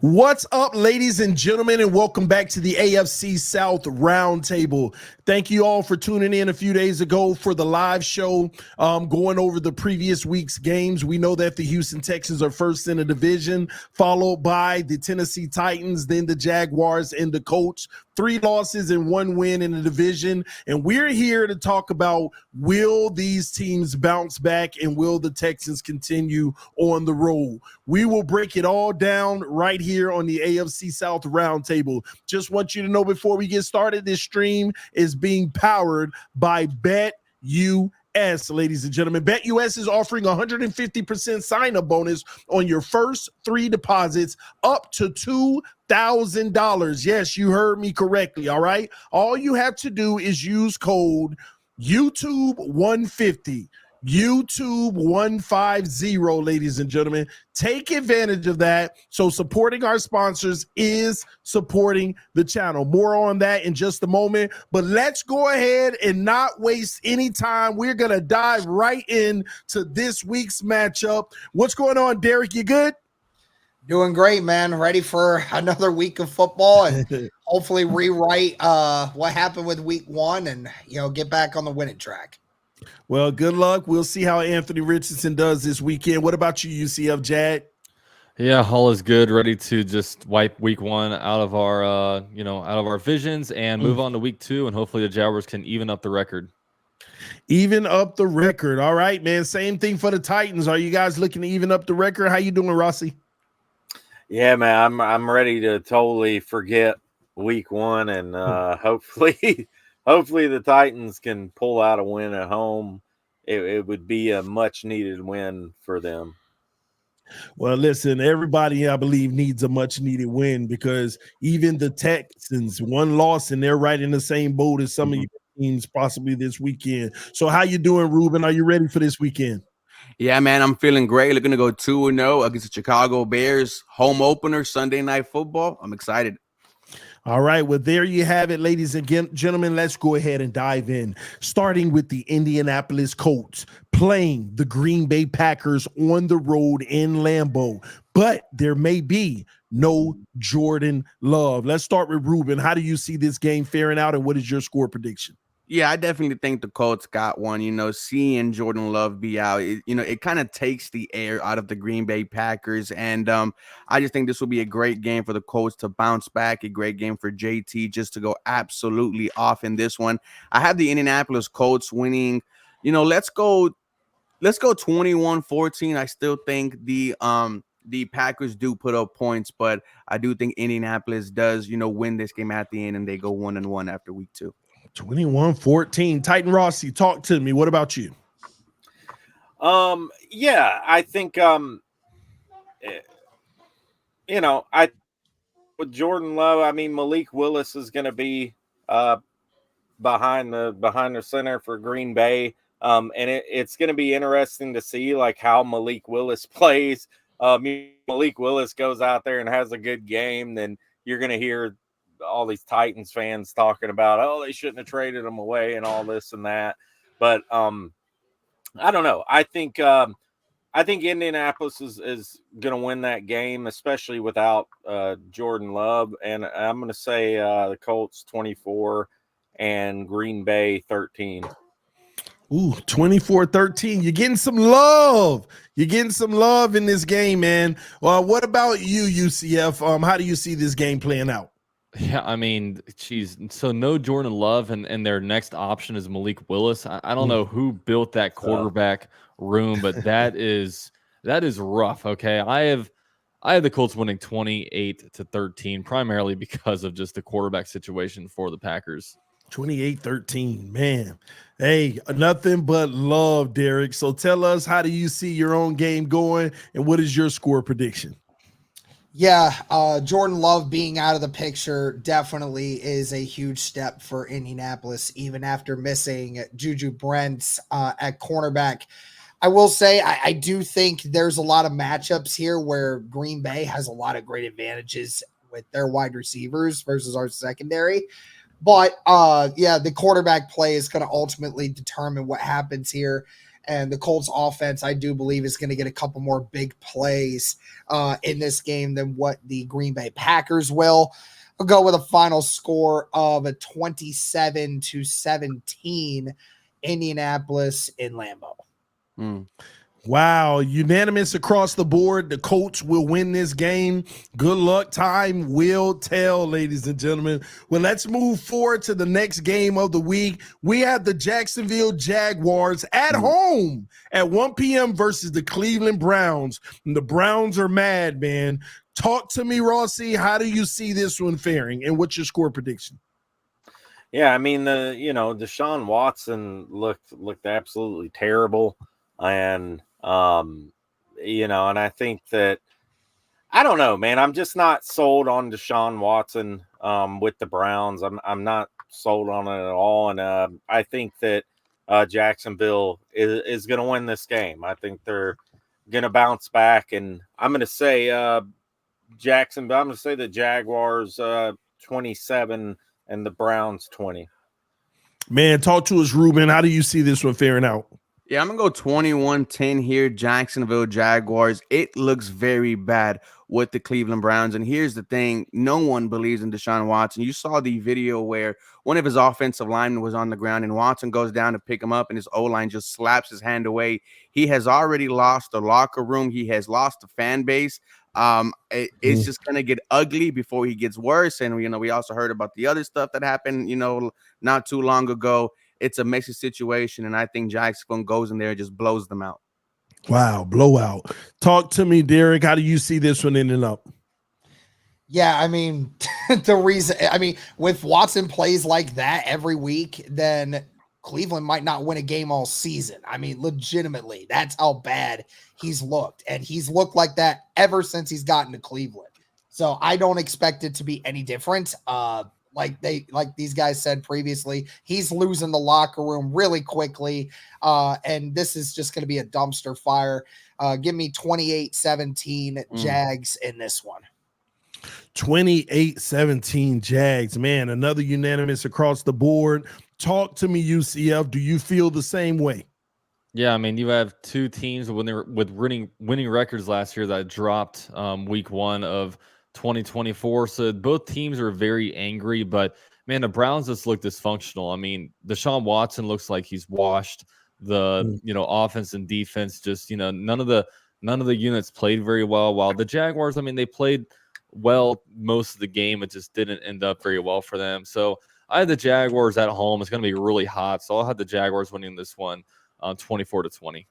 What's up, ladies and gentlemen, and welcome back to the AFC South Roundtable. Thank you all for tuning in a few days ago for the live show, going over the previous week's games. We know that the Houston Texans are first in the division, followed by the Tennessee Titans, then the Jaguars and the Colts. 3 losses and 1 win in the division. And we're here to talk about, will these teams bounce back and will the Texans continue on the road? We will break it all down right here on the AFC South Roundtable. Just want you to know before we get started, this stream is being powered by BetUS, ladies and gentlemen. BetUS is offering 150% sign-up bonus on your first 3 deposits up to $2,000. Yes, you heard me correctly, all right? All you have to do is use code YouTube150. YouTube150, ladies and gentlemen. Take advantage of that. So supporting our sponsors is supporting the channel. More on that in just a moment. But let's go ahead and not waste any time. We're going to dive right into this week's matchup. What's going on, Derek? You good? Doing great, man. Ready for another week of football and hopefully rewrite what happened with week 1 and, get back on the winning track. Well, good luck. We'll see how Anthony Richardson does this weekend. What about you, UCF, Jad? Yeah, all is good. Ready to just wipe week 1 out of our, out of our visions and move on to week 2, and hopefully the Jaguars can even up the record. Even up the record. All right, man. Same thing for the Titans. Are you guys looking to even up the record? How you doing, Rossi? Yeah, man. I'm ready to totally forget week 1 and hopefully the Titans can pull out a win at home. It would be a much-needed win for them. Well, listen, everybody, I believe, needs a much-needed win because even the Texans, 1 loss, and they're right in the same boat as some of your teams possibly this weekend. So how you doing, Ruben? Are you ready for this weekend? Yeah, man, I'm feeling great. Looking to go 2-0 against the Chicago Bears. Home opener, Sunday Night Football. I'm excited. All right, well, there you have it, ladies and gentlemen. Let's go ahead and dive in, starting with the Indianapolis Colts playing the Green Bay Packers on the road in Lambeau. But there may be no Jordan Love. Let's start with Ruben. How do you see this game faring out, and what is your score prediction? Yeah, I definitely think the Colts got one. Seeing Jordan Love be out, it kind of takes the air out of the Green Bay Packers. And I just think this will be a great game for the Colts to bounce back, a great game for JT just to go absolutely off in this one. I have the Indianapolis Colts winning. Let's go 21-14. I still think the Packers do put up points, but I do think Indianapolis does, win this game at the end, and they go 1-1 after week 2. 21-14. Titan Rossi, talk to me. What about you? Yeah, I think I with Jordan Love, I mean Malik Willis is going to be behind the center for Green Bay. And it's going to be interesting to see like how Malik Willis plays. Malik Willis goes out there and has a good game, then you're going to hear all these Titans fans talking about, oh, they shouldn't have traded him away and all this and that. But I don't know. I think Indianapolis is going to win that game, especially without Jordan Love. And I'm going to say the Colts 24 and Green Bay 13. Ooh, 24-13. You're getting some love. You're getting some love in this game, man. Well, what about you, UCF? How do you see this game playing out? Yeah, I mean, geez. So no Jordan Love, and their next option is Malik Willis. I don't know who built that quarterback room, but that is rough. Okay, I have the Colts winning 28-13, primarily because of just the quarterback situation for the Packers. 28-13, man. Hey, nothing but love, Derek. So tell us, how do you see your own game going, and what is your score prediction? Yeah, Jordan Love being out of the picture definitely is a huge step for Indianapolis, even after missing Juju Brents at cornerback. I will say I do think there's a lot of matchups here where Green Bay has a lot of great advantages with their wide receivers versus our secondary. But, the quarterback play is going to ultimately determine what happens here. And the Colts offense, I do believe, is going to get a couple more big plays in this game than what the Green Bay Packers will. I'll go with a final score of a 27-17 Indianapolis in Lambeau. Wow, unanimous across the board. The Colts will win this game. Good luck. Time will tell, ladies and gentlemen. Well, let's move forward to the next game of the week. We have the Jacksonville Jaguars at home at 1 p.m. versus the Cleveland Browns. And the Browns are mad, man. Talk to me, Rossi. How do you see this one faring, and what's your score prediction? Yeah, I mean, Deshaun Watson looked absolutely terrible. And and I think that, I don't know, man, I'm just not sold on Deshaun Watson with the Browns. I'm not sold on it at all. And I think that Jacksonville is going to win this game. I think they're going to bounce back, and I'm going to say Jacksonville. I'm going to say the Jaguars 27 and the Browns 20. Man, talk to us, Ruben. How do you see this one faring out? Yeah, I'm going to go 21-10 here, Jacksonville Jaguars. It looks very bad with the Cleveland Browns. And here's the thing. No one believes in Deshaun Watson. You saw the video where one of his offensive linemen was on the ground and Watson goes down to pick him up and his O-line just slaps his hand away. He has already lost the locker room. He has lost the fan base. It's just going to get ugly before he gets worse. And, we also heard about the other stuff that happened, not too long ago. It's a messy situation, and I think Jacksonville goes in there and just blows them out. Wow, blowout. Talk to me, Derek. How do you see this one ending up? Yeah, I mean, with Watson plays like that every week, then Cleveland might not win a game all season. I mean, legitimately, that's how bad he's looked. And he's looked like that ever since he's gotten to Cleveland. So I don't expect it to be any different. Like these guys said previously, he's losing the locker room really quickly. And this is just going to be a dumpster fire. Give me 28-17 Jags in this one. 28-17 Jags. Man, another unanimous across the board. Talk to me, UCF. Do you feel the same way? Yeah, I mean, you have two teams with winning records last year that dropped week 1 of 2024. So both teams are very angry, but man, the Browns just look dysfunctional. I mean, Deshaun Watson looks like he's washed. The offense and defense just none of the units played very well. While the Jaguars, I mean, they played well most of the game. It just didn't end up very well for them. So I had the Jaguars at home. It's going to be really hot, so I'll have the Jaguars winning this one 24-20.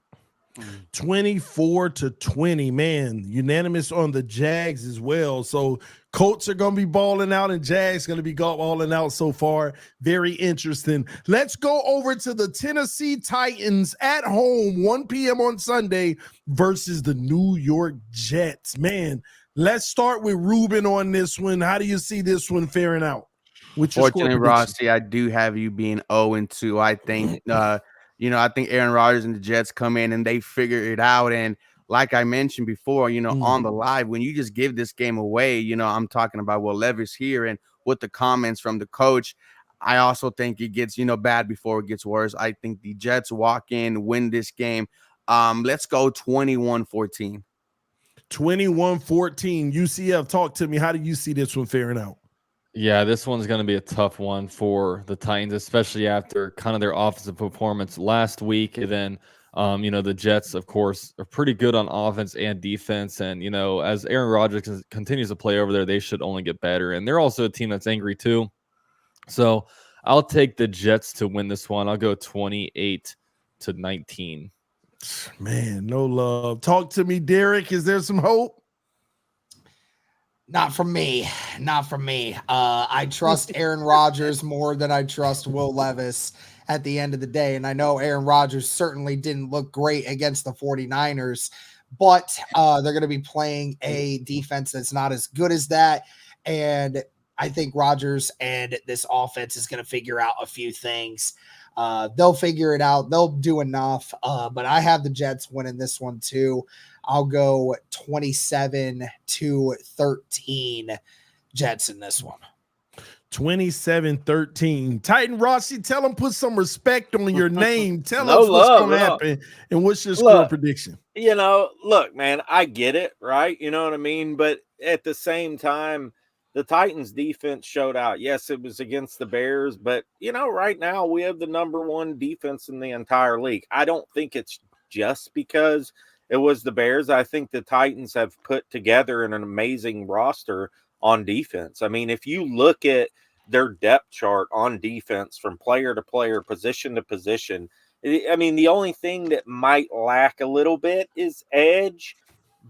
24-20, man, unanimous on the Jags as well. So Colts are going to be balling out and Jags going to be balling out so far. Very interesting. Let's go over to the Tennessee Titans at home, 1 p.m. on Sunday versus the New York Jets. Man, let's start with Ruben on this one. How do you see this one faring out? Fortunately, Rossi, I do have you being 0-2. I think I think Aaron Rodgers and the Jets come in and they figure it out. And like I mentioned before, on the live, when you just give this game away, I'm talking about Will Levis here and with the comments from the coach, I also think it gets, bad before it gets worse. I think the Jets walk in, win this game. Let's go 21-14. 21-14. UCF, talk to me. How do you see this one faring out? Yeah, this one's going to be a tough one for the Titans, especially after kind of their offensive performance last week. And then, the Jets, of course, are pretty good on offense and defense. And, as Aaron Rodgers continues to play over there, they should only get better. And they're also a team that's angry too. So I'll take the Jets to win this one. I'll go 28-19. Man, no love. Talk to me, Derek. Is there some hope? Not from me. I trust Aaron Rodgers more than I trust Will Levis at the end of the day. And I know Aaron Rodgers certainly didn't look great against the 49ers, but they're going to be playing a defense that's not as good as that. And I think Rodgers and this offense is going to figure out a few things. They'll figure it out. They'll do enough. But I have the Jets winning this one too. I'll go 27-13 Jets in this one. 27-13. Titan Rossi, tell them put some respect on your name. Tell No us what's love going to at all. happen and what's your score Look, prediction. look, man, I get it, right? You know what I mean? But at the same time, the Titans defense showed out. Yes, it was against the Bears, but right now we have the #1 defense in the entire league. I don't think it's just because it was the Bears. I think the Titans have put together an amazing roster on defense. I mean, if you look at their depth chart on defense from player to player, position to position, I mean, the only thing that might lack a little bit is edge.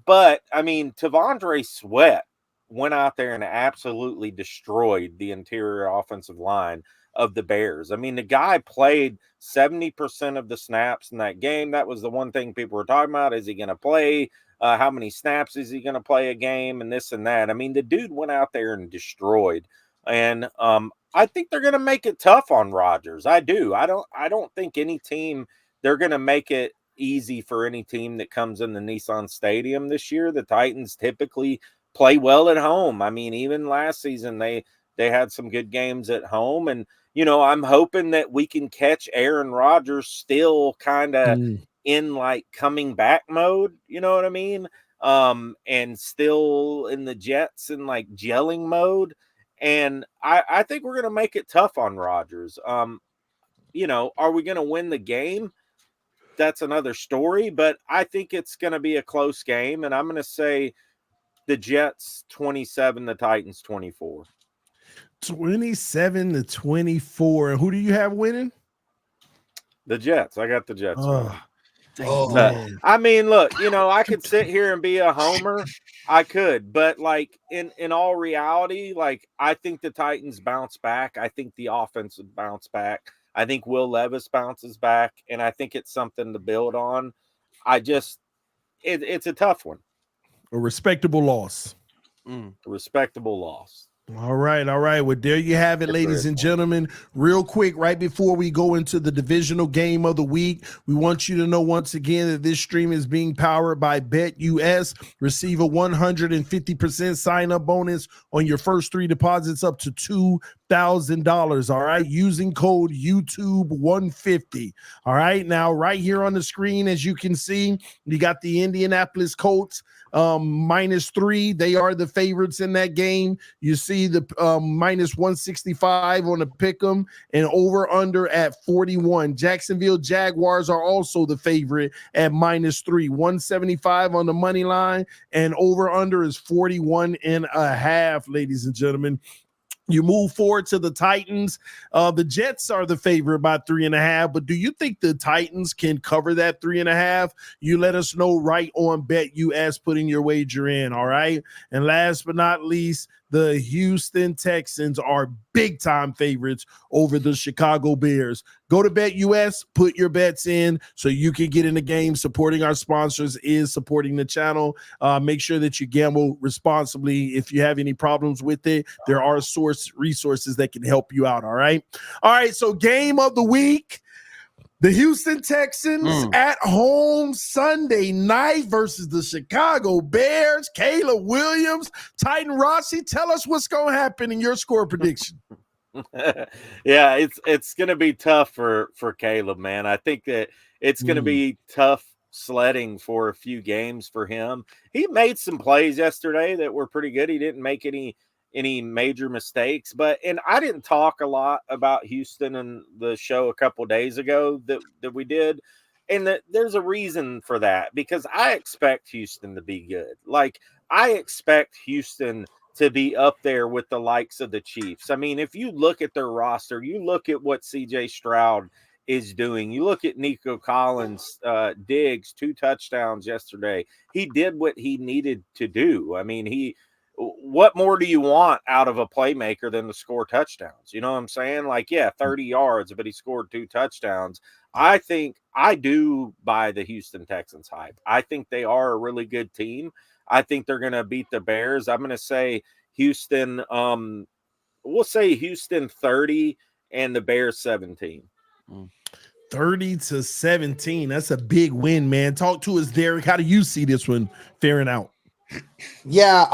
But, I mean, Tavondre Sweat went out there and absolutely destroyed the interior offensive line of the Bears. I mean, the guy played 70% of the snaps in that game. That was the one thing people were talking about. Is he going to play? How many snaps is he going to play a game and this and that? I mean, the dude went out there and destroyed. And I think they're going to make it tough on Rodgers. I do. I don't think any team, they're going to make it easy for any team that comes in the Nissan Stadium this year. The Titans typically play well at home. I mean, even last season they had some good games at home, and I'm hoping that we can catch Aaron Rodgers still kind of in like coming back mode, you know what I mean? And still in the Jets and like gelling mode. And I think we're going to make it tough on Rodgers. Are we going to win the game? That's another story, but I think it's going to be a close game, and I'm going to say the Jets 27, the Titans 24. 27-24. And who do you have winning? The Jets. I got the Jets. I mean, look, I could sit here and be a homer. I could, but like in all reality, like I think the Titans bounce back. I think the offense would bounce back. I think Will Levis bounces back, and I think it's something to build on. It's a tough one. A respectable loss. A respectable loss. All right. Well, there you have it, ladies and gentlemen. Real quick, right before we go into the divisional game of the week, we want you to know once again that this stream is being powered by BetUS. Receive a 150% sign-up bonus on your first 3 deposits up to $2,000. All right, using code YouTube150. All right, now right here on the screen, as you can see, you got the Indianapolis Colts -3. They are the favorites in that game. You see the -165 on the pick'em and over under at 41. Jacksonville Jaguars are also the favorite at -3, 175 on the money line, and over under is 41.5, ladies and gentlemen. You move forward to the Titans. The Jets are the favorite by 3.5, but do you think the Titans can cover that 3.5? You let us know right on BetUS, putting your wager in, all right? And last but not least, the Houston Texans are big-time favorites over the Chicago Bears. Go to BetUS, put your bets in so you can get in the game. Supporting our sponsors is supporting the channel. Make sure that you gamble responsibly. If you have any problems with it, there are resources that can help you out, all right? All right, so game of the week. The Houston Texans at home Sunday night versus the Chicago Bears. Caleb Williams, Titan Rossi, tell us what's going to happen in your score prediction. Yeah, it's going to be tough for Caleb, man. I think that it's going to be tough sledding for a few games for him. He made some plays yesterday that were pretty good. He didn't make any major mistakes, and I didn't talk a lot about Houston in the show a couple days ago that we did. And there's a reason for that, because I expect Houston to be good. Like, I expect Houston to be up there with the likes of the Chiefs. I mean, if you look at their roster, you look at what CJ Stroud is doing. You look at Nico Collins, Diggs, 2 touchdowns yesterday. He did what he needed to do. I mean, what more do you want out of a playmaker than to score touchdowns? You know what I'm saying? Like, yeah, 30 yards, but he scored 2 touchdowns. I think I do buy the Houston Texans hype. I think they are a really good team. I think they're going to beat the Bears. I'm going to say Houston, we'll say Houston 30 and the Bears 17. 30-17. That's a big win, man. Talk to us, Derek. How do you see this one faring out? Yeah,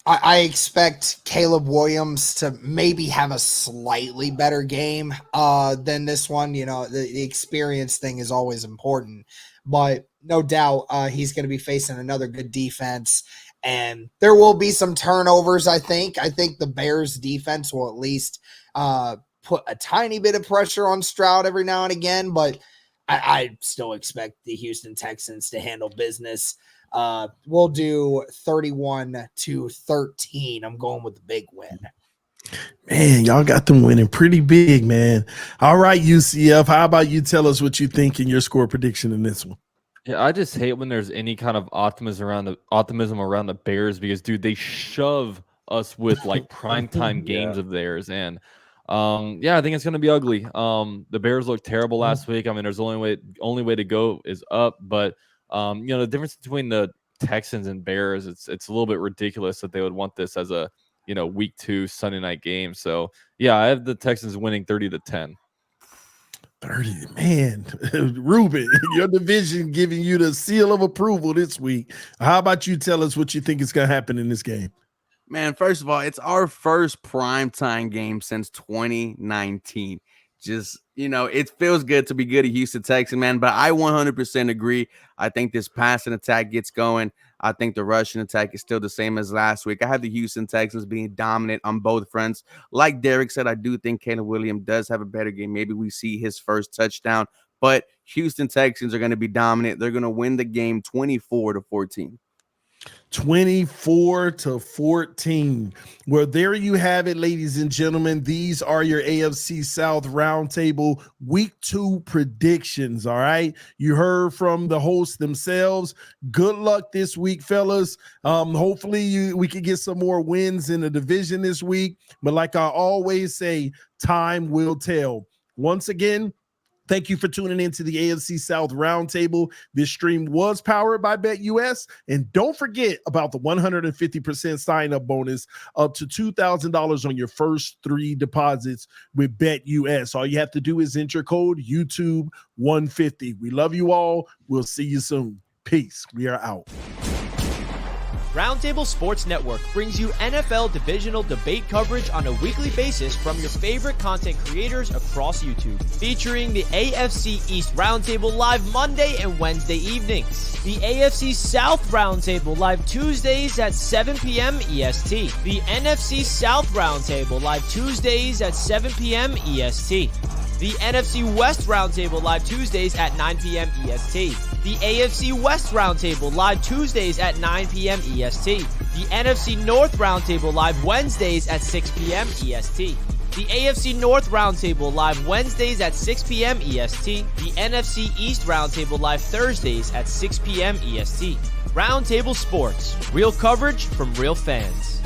I expect Caleb Williams to maybe have a slightly better game than this one. You know, the experience thing is always important, but no doubt he's going to be facing another good defense, and there will be some turnovers. I think the Bears defense will at least put a tiny bit of pressure on Stroud every now and again, but I still expect the Houston Texans to handle business. We'll do 31-13. I'm going with the big win. Man, y'all got them winning pretty big, man. All right, UCF, how about you tell us what you think in your score prediction in this one? Yeah, I just hate when there's any kind of optimism around the Bears because, dude, they shove us with like primetime games of theirs, and yeah, I think it's gonna be ugly. The Bears looked terrible last week. I mean, there's only way to go is up, but you know, the difference between the Texans and Bears, it's a little bit ridiculous that they would want this as a, you know, week 2 Sunday night game. So yeah, I have the Texans winning 30-10. 30, man. Ruben, your division giving you the seal of approval this week. How about you tell us what you think is going to happen in this game? Man, first of all, it's our first primetime game since 2019. Just, you know, it feels good to be good at Houston Texans, man. But I 100% agree. I think this passing attack gets going. I think the rushing attack is still the same as last week. I have the Houston Texans being dominant on both fronts. Like Derek said, I do think Caleb Williams does have a better game. Maybe we see his first touchdown. But Houston Texans are going to be dominant. They're going to win the game 24-14. 24-14. Well, there you have it, ladies and gentlemen. These are your AFC South Roundtable Week 2 predictions. All right, you heard from the hosts themselves. Good luck this week, fellas. Hopefully we can get some more wins in the division this week. But like I always say, time will tell. Once again, thank you for tuning in to the AFC South Roundtable. This stream was powered by BetUS. And don't forget about the 150% sign-up bonus up to $2,000 on your first 3 deposits with BetUS. All you have to do is enter code YouTube150. We love you all. We'll see you soon. Peace. We are out. Roundtable Sports Network brings you NFL divisional debate coverage on a weekly basis from your favorite content creators across YouTube, featuring the AFC East Roundtable live Monday and Wednesday evenings, the AFC South Roundtable live Tuesdays at 7 p.m. EST, the NFC South Roundtable live Tuesdays at 7 p.m. EST, the NFC West Roundtable live Tuesdays at 9 p.m. EST, the AFC West Roundtable live Tuesdays at 9 p.m. EST, the NFC North Roundtable live Wednesdays at 6 p.m. EST, the AFC North Roundtable live Wednesdays at 6 p.m. EST, the NFC East Roundtable live Thursdays at 6 p.m. EST. Roundtable Sports, real coverage from real fans.